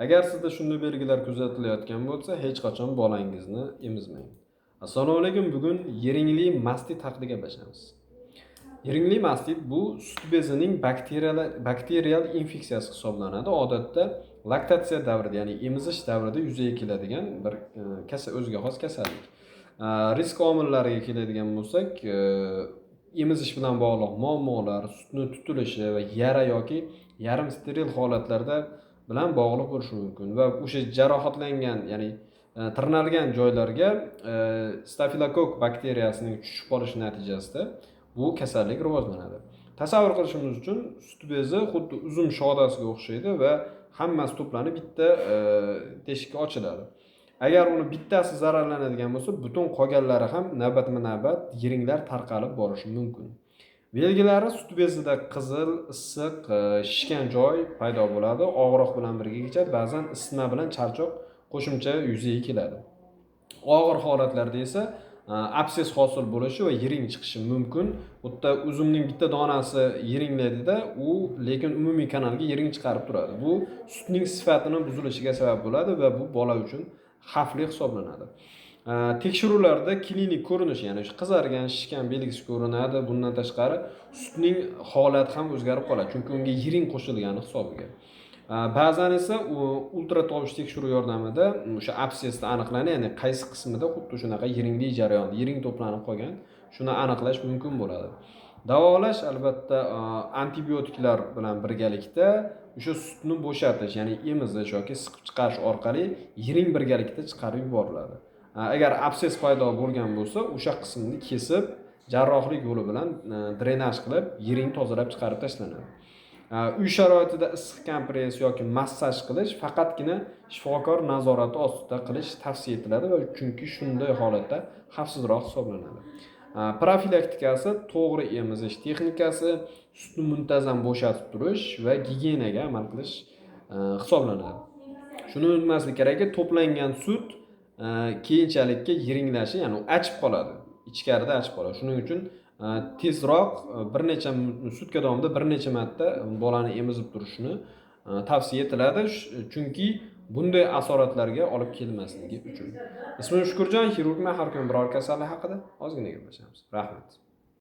Agar sizda shunday belgilar kuzatilayotgan bo'lsa, hech qachon bolangizni emizmang. Assalomu alaykum. Bugun yiringli mastit haqida gaplashamiz. Yiringli mastit bu sut bezining bakterial infeksiyasi hisoblanadi. Odatda laktatsiya davrida, ya'ni emizish davrida yuzaga keladigan bir o'ziga xos kasallik. Risk omillariga keladigan bo'lsak, emizish bilan bog'liq muammolar, sutni tutilishi va yara yoki yarim steril holatlarda bilan bog'liq bo'lishi mumkin va o'sha jarohatlangan, ya'ni tirnalgan joylarga stafilokokk bakteriyasining tushib qolishi natijasida bu kasallik rivojlanadi. Tasavvur qilishimiz uchun sut bezi xuddi uzum shodasiga o'xshaydi va hammasi to'planib bitta teshikka ochiladi. Agar uni bittasi zararlanadigan bo'lsa, butun qolganlari ham navbatma-navbat yiringlar tarqalib borishi mumkin. Belgilari sut bezida qizil, issiq, shishgan joy paydo bo'ladi, og'riq bilan birga kechadi, ba'zan isitma bilan charchoq qo'shimcha yuzaga keladi. Og'ir holatlarda esa abses hosil bo'lishi va yiring chiqishi mumkin. Xuddi uzumning bitta donasi yiringlaydida, lekin umumiy kanalga yiring chiqarib turadi. Bu sutning sifatini buzilishiga sabab bo'ladi va bu bola uchun xavfli hisoblanadi. Tekshiruvlarda klinik ko'rinish, ya'ni qizargan, shishgan belgisi ko'rinadi. Bundan tashqari sutning holati ham o'zgarib qoladi, chunki unga yiring qo'shilgani hisobiga. Ba'zan esa ultratovush tekshiruv yordamida o'sha absesni aniqlanadi, ya'ni qaysi qismida xuddi shunaqa yiringli jarayon, yiring to'planib qolgan, shuni aniqlash mumkin bo'ladi. Davolash albatta antibiotiklar bilan birgalikda o'sha sutni bo'shatish, ya'ni emizish yoki siqib chiqarish orqali yiring birgalikda chiqarib yuboriladi. Agar abses paydo bo'lgan bo'lsa, o'sha qismni kesib, jarrohlik yo'li bilan drenaj qilib, yiring tozalab chiqarib tashlanadi. Uy sharoitida issiq kompress yoki massaj qilish faqatgina shifokor nazorati ostida qilish tavsiya etiladi va chunki shunday holatda xavfsizroq hisoblanadi. Profilaktikasi to'g'ri emizish texnikasi, sutni muntazam bo'shatib turish va gigiyenaga amal qilish hisoblanadi. Shuni unutmaslik kerakki, to'plangan sut keyinchalikka yiringlashi, ya'ni achib qoladi. Ichkarida achib qoladi. Shuning uchun tezroq bir necha sutka davomida bir necha marta bolani emizib turishni tavsiya etiladi, chunki bunday asoratlarga olib kelmasligi uchun. Ismim Shukurjon, xirurgman. Har kuni biror kasallik haqida ozgina gaplashamiz. Rahmat.